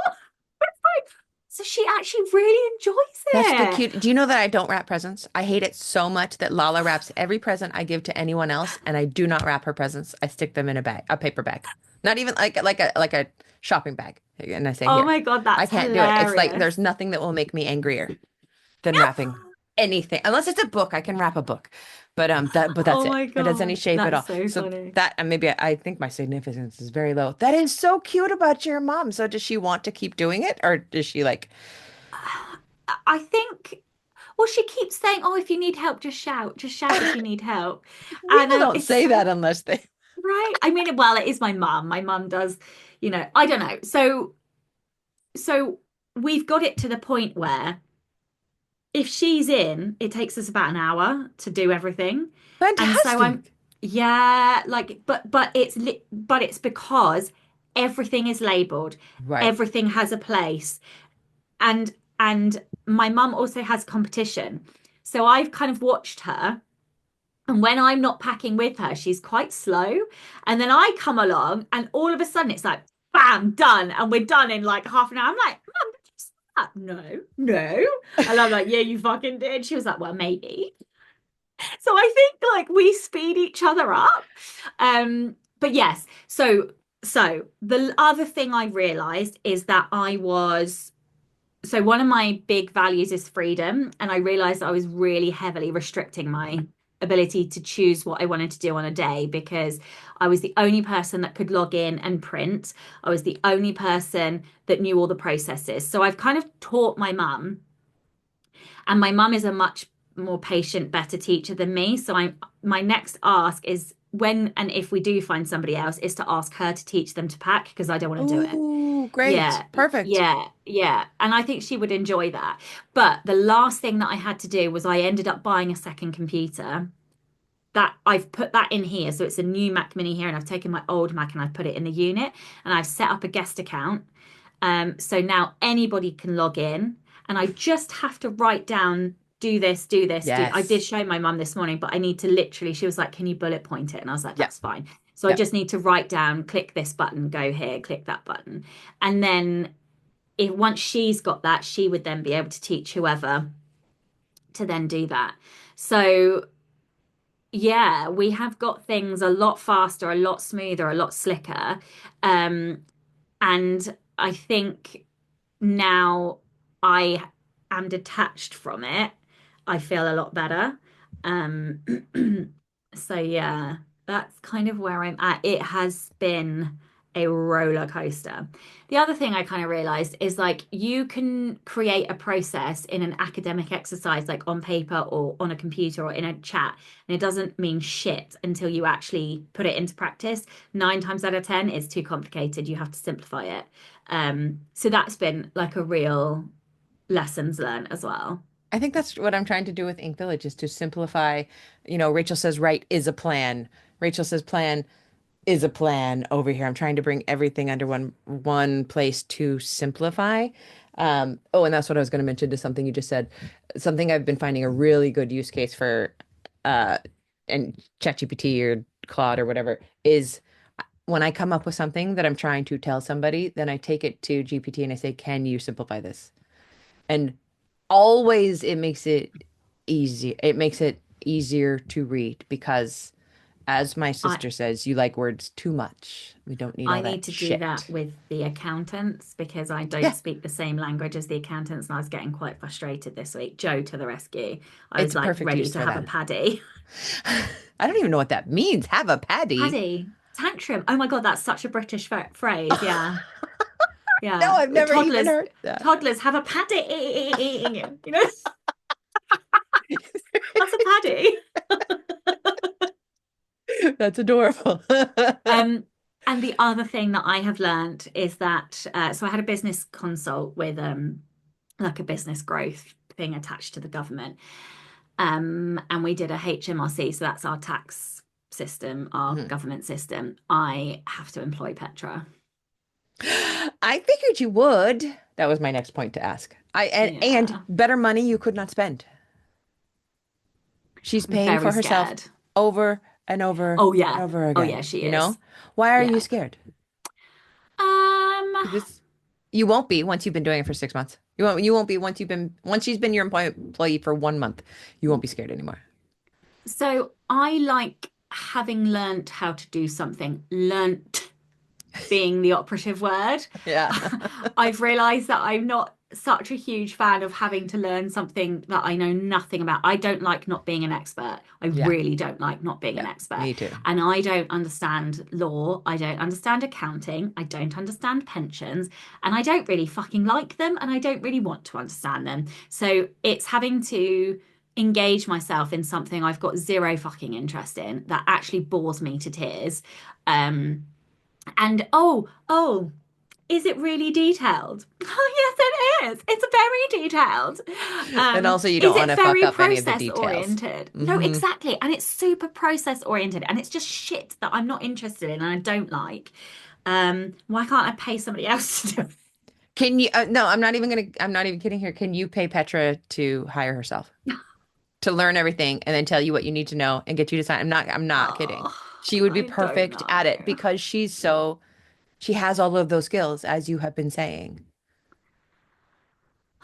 So she actually really enjoys That's the it. cute. Do you know that I don't wrap presents? I hate it so much that Lala wraps every present I give to anyone else, and I do not wrap her presents. I stick them in a bag, a paper bag, not even like a shopping bag. And I say, Oh here, my God, I that's can't do it. It's like hilarious. there's nothing that will make me angrier than wrapping anything, unless it's a book. I can wrap a book, but that's Oh it. my If it has any God, shape at that's all. so So funny. that and maybe I think my significance is very low. That is so cute about your mom. So does she want to keep doing it, or does she like? I think, well, she keeps saying, oh, if you need help, just shout. Just shout if you need help. And People don't it's say so that unless they. right. I mean, well, it is my mum. My mum does, I don't know. So we've got it to the point where if she's in, it takes us about an hour to do everything. And so I'm, Fantastic. yeah, like, but it's because everything is labeled, Right. everything has a place, and my mum also has competition. So I've kind of watched her. And when I'm not packing with her, she's quite slow. And then I come along, and all of a sudden it's like, bam, done. And we're done in like half an hour. I'm like, Mum, did you see that? No, no. And I'm like, yeah, you fucking did. She was like, well, maybe. So I think like we speed each other up. But yes, so the other thing I realized is that so one of my big values is freedom, and I realized I was really heavily restricting my ability to choose what I wanted to do on a day because I was the only person that could log in and print. I was the only person that knew all the processes. So I've kind of taught my mum, and my mum is a much more patient, better teacher than me. So my next ask is when and if we do find somebody else is to ask her to teach them to pack because I don't want to do it. Oh, great. Yeah, Perfect. yeah, yeah. And I think she would enjoy that. But the last thing that I had to do was I ended up buying a second computer that I've put that in here. So it's a new Mac Mini here, and I've taken my old Mac and I've put it in the unit and I've set up a guest account. So now anybody can log in and I just have to write down, do this, do this, do. I did Yes. show my mum this morning, but I need to literally, she was like, can you bullet point it? And I was like, Yep. that's fine. So I Yep. just need to write down, click this button, go here, click that button. And then if once she's got that, she would then be able to teach whoever to then do that. So yeah, we have got things a lot faster, a lot smoother, a lot slicker. Um, and I think now I am detached from it, I feel a lot better. Um, so yeah, that's kind of where I'm at. It has been a roller coaster. The other thing I kind of realized is like you can create a process in an academic exercise, like on paper or on a computer or in a chat, and it doesn't mean shit until you actually put it into practice. 9 times out of 10, it's too complicated. You have to simplify it. So that's been like a real lessons learned as well. I think that's what I'm trying to do with Ink Village is to simplify. Rachel says write is a plan. Rachel says plan is a plan over here. I'm trying to bring everything under one place to simplify. Oh, and that's what I was going to mention to something you just said. Something I've been finding a really good use case for, uh, and ChatGPT or Claude or whatever is when I come up with something that I'm trying to tell somebody, then I take it to GPT and I say, "Can you simplify this?" And always it makes it easy. It makes it easier to read because As my I sister says, you like words too much. We don't need I all need that to do that shit. with the accountants because I don't Yeah, speak the same language as the accountants, and I was getting quite frustrated this week. Joe to the rescue. I it's was a like perfect ready use to for have a them. paddy. I don't even know what that means. Have a paddy. Paddy, tantrum. Oh my God, that's such a British phrase. Yeah. No, Yeah. I've never even Toddlers, heard that. toddlers have a paddy. You know, that's a paddy. That's adorable. Um, and the other thing that I have learned is that so I had a business consult with like a business growth thing attached to the government. And we did a HMRC, so that's our tax system, our Mhm. government system. I have to employ Petra. I figured you would. That was my next point to ask. And Yeah, better money you could not spend. She's I'm paying very for herself scared. over and over Oh and yeah, over oh yeah, again, she you know? is. Why are you Yeah. scared? Um, 'Cause this you won't be once you've been doing it for 6 months. You won't be once she's been your employee for 1 month. You won't be scared anymore. so I like having learnt how to do something, learnt being the operative word. Yeah. I've realized that I'm not such a huge fan of having to learn something that I know nothing about. I don't like not being an expert. I Yeah. really don't like not being an Yeah. expert. Me too. And I don't understand law. I don't understand accounting. I don't understand pensions. And I don't really fucking like them. And I don't really want to understand them. So it's having to engage myself in something I've got zero fucking interest in that actually bores me to tears. Um, and is it really detailed? Oh, yes, it is. It's very detailed. And also you Is don't want it to fuck very up any of the process details. oriented? No, Hmm. exactly. And it's super process oriented. And it's just shit that I'm not interested in and I don't like. Why can't I pay somebody else to do it? Can you no, I'm not even kidding here. Can you pay Petra to hire herself? To learn everything and then tell you what you need to know and get you to sign. I'm not kidding. Oh, She would be I don't perfect at it know. because she has all of those skills, as you have been saying.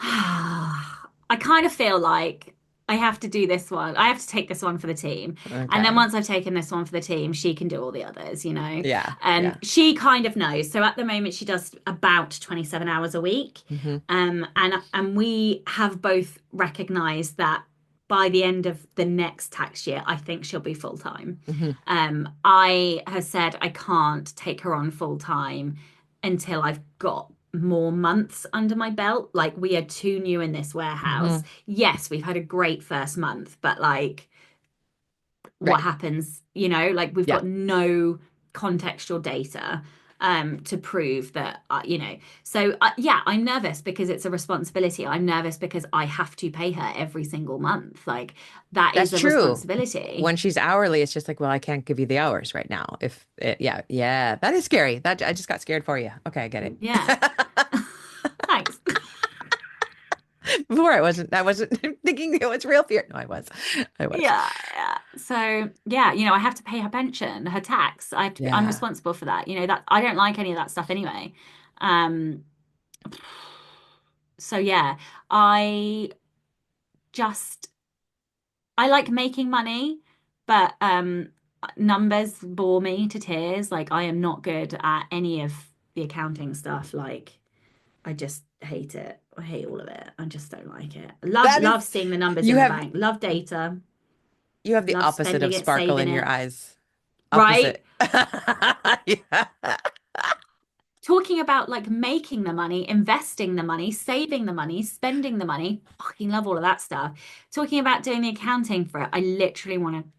I kind of feel like I have to do this one. I have to take this one for the team. And then Okay. once I've taken this one for the team, she can do all the others, you know? Yeah. And Yeah. she kind of knows. So at the moment, she does about 27 hours a week. Hmm. And we have both recognized that by the end of the next tax year, I think she'll be full time. Hmm. I have said I can't take her on full time until I've got more months under my belt. Like we are too new in this warehouse. Hmm. Yes, we've had a great first month, but like what Right. happens, you know, like we've Yeah. got no contextual data to prove that you know. So yeah, I'm nervous because it's a responsibility. I'm nervous because I have to pay her every single month. Like that That's is a true. responsibility. When she's hourly, it's just like, well, I can't give you the hours right now. Yeah, yeah, that is scary. That I just got scared for you. Okay, I get it. Yeah. Thanks. Before I wasn't thinking it was real fear. No, I was. I was. Yeah, yeah. So yeah, you know, I have to pay her pension, her tax. I'm Yeah. responsible for that. You know, that I don't like any of that stuff anyway. Um, so yeah, I just I like making money, but numbers bore me to tears. Like I am not good at any of the accounting stuff. Like I just hate it. I hate all of it. I just don't like it. That is Love seeing the numbers you in the have bank. Love data. you have the Love opposite spending of it, sparkle saving in your it. eyes. Right? Opposite. Yeah. Talking about like making the money, investing the money, saving the money, spending the money. Fucking love all of that stuff. Talking about doing the accounting for it, I literally want to,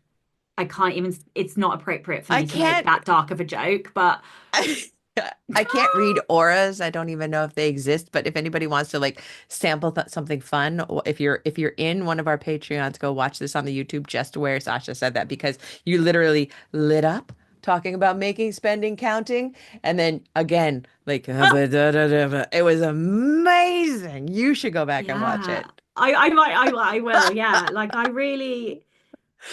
I can't even, it's not appropriate for I me to make can't that dark of a joke, but I can't read auras. I don't even know if they exist, but if anybody wants to like sample something fun, if you're in one of our Patreons, go watch this on the YouTube just where Sasha said that because you literally lit up talking about making, spending, counting, and then again like it was amazing. You should go back and watch yeah, it. I might, I will. Yeah. Like I really,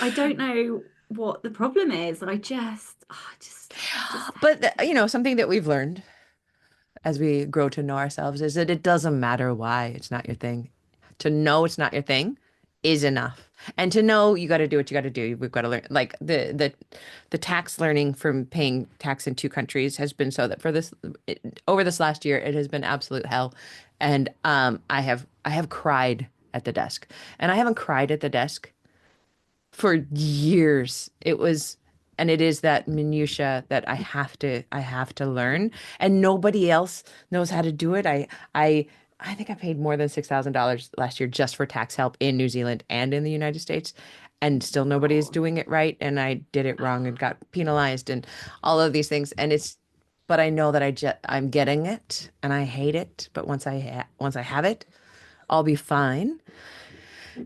I don't know what the problem is. I just But hate it. something that we've learned as we grow to know ourselves is that it doesn't matter why it's not your thing. To know it's not your thing is enough. And to know, you got to do what you got to do. We've got to learn, like the tax learning from paying tax in two countries has been so that for over this last year, it has been absolute hell. And I have cried at the desk, and I haven't cried at the desk for years. And it is that minutia that I have to learn, and nobody else knows how to do it. I think I paid more than $6,000 last year just for tax help in New Zealand and in the United States, and still nobody is Oh, doing it right, and I did it wrong and got penalized and all of these things, but I know that I'm getting it, and I hate it, but once I have it, I'll be fine.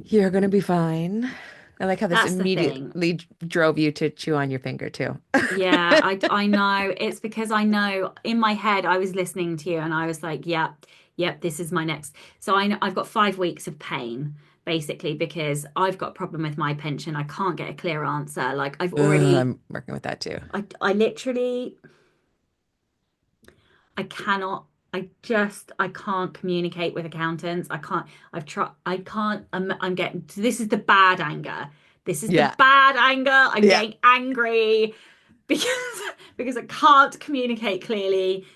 You're gonna be fine. I like how this that's the thing. immediately drove you to chew on your finger too. Yeah, I know. It's because I know in my head I was listening to you and I was like, yep, yep, this is my next. So I know I've got 5 weeks of pain basically because I've got a problem with my pension. I can't get a clear answer. Like I've Ugh, already I'm working with that too. I literally I cannot I can't communicate with accountants. I can't I've tried I can't I'm getting this is the bad anger. This is the Yeah. bad anger. I'm Yeah. getting angry because because I can't communicate clearly.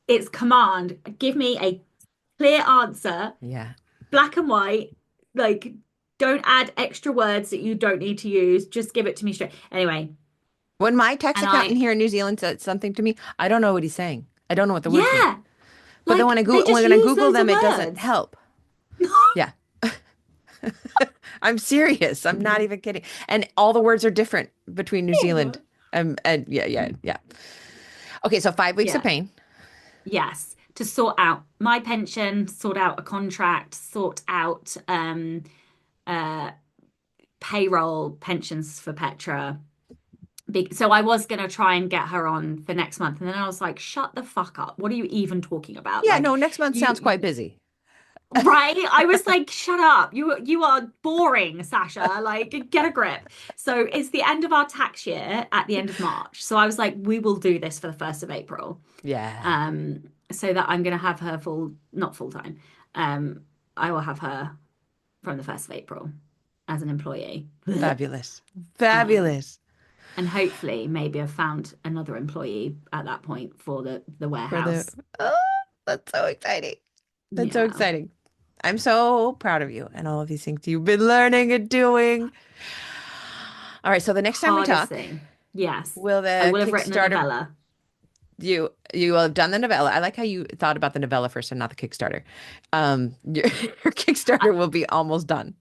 It's command. Give me a clear answer, Yeah. black and white. Like, don't add extra words that you don't need to use. Just give it to me straight. Anyway, When my tax and accountant here in New Zealand said something to me, I don't know what he's saying. I don't know what the words mean. yeah, But then like they just when I use Google loads of them, it doesn't words. help. Yeah. I'm serious. I'm not even kidding. And all the words are different between New Zealand and yeah, yeah, yeah. Okay, so 5 weeks of Yeah, pain. yes. To sort out my pension, sort out a contract, sort out uh payroll pensions for Petra. So I was going to try and get her on for next month, and then I was like, "Shut the fuck up! What are you even talking about? Yeah, Like, no, next month sounds you quite busy. right?" I was like, "Shut up! You are boring, Sasha. Like, get a grip." So it's the end of our tax year at the end of March. So I was like, "We will do this for the 1st of April." Yeah. So that I'm going to have her not full time. Um, I will have her from the 1st of April as an employee. Fabulous. Um, Fabulous. and hopefully maybe I've found another employee at that point for the For the warehouse. oh, that's so exciting. That's so Yeah. exciting. I'm so proud of you and all of these things you've been learning and doing. All right, so the next time we Hardest talk, thing. Yes. will I the will have written a Kickstarter novella. you will have done the novella. I like how you thought about the novella first and not the Kickstarter. Your I, Kickstarter will be almost done.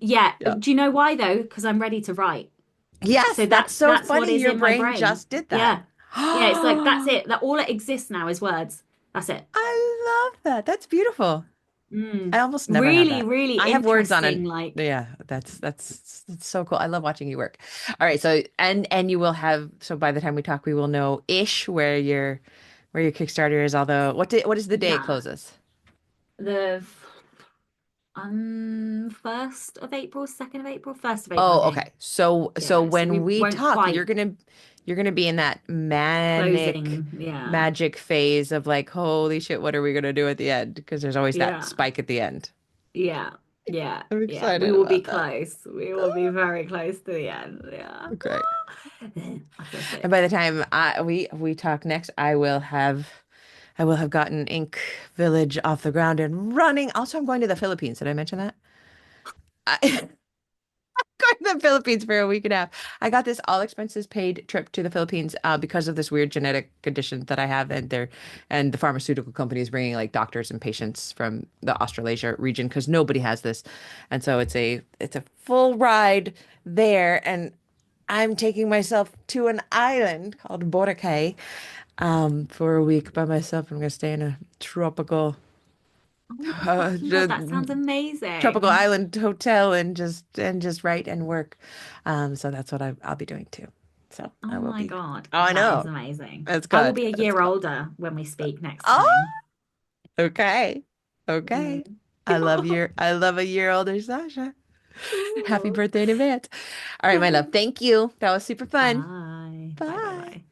yeah. Yeah. Do you know why though? Because I'm ready to write. Yes, So that's so that's what funny. is Your in my brain brain. just did that. Yeah. Yeah, it's like that's it. That all it exists now is words. That's it. I love that. That's beautiful. I Mm. almost never have Really, that. really I have words on interesting. an Like, yeah, that's so cool. I love watching you work. All right, so and you will have so by the time we talk, we will know ish where your Kickstarter is, although what is the day it yeah, closes? the 1st of April, 2nd of April, 1st of April, I Oh, think. okay. So Yeah, so we when we won't talk, quite you're gonna be in that manic closing. Yeah. magic phase of like, holy shit, what are we gonna do at the end? Because there's always that Yeah. spike at the end. Yeah. Yeah. I'm Yeah. We excited will be about that. close. We will be very close to the end. Yeah. Okay. I feel And by sick. the time we talk next, I will have gotten Ink Village off the ground and running. Also, I'm going to the Philippines. Did I mention that? I, going to the Philippines for a week and a half. I got this all expenses paid trip to the Philippines because of this weird genetic condition that I have, and the pharmaceutical company is bringing like doctors and patients from the Australasia region because nobody has this, and so it's a full ride there, and I'm taking myself to an island called Boracay for a week by myself. I'm gonna stay in a Oh my uh, fucking God, that sounds tropical amazing. island hotel and just write and work. So that's what I'll be doing too. So I Oh will my be. God, Oh, I that is know. amazing. That's I will good. be a That's year good. older when we speak next Oh, time. okay. Okay. Mm. I love a year older Sasha. Happy birthday in advance. All right, my love. Thank you. That was super fun. Bye. Bye. Bye. Bye. Bye.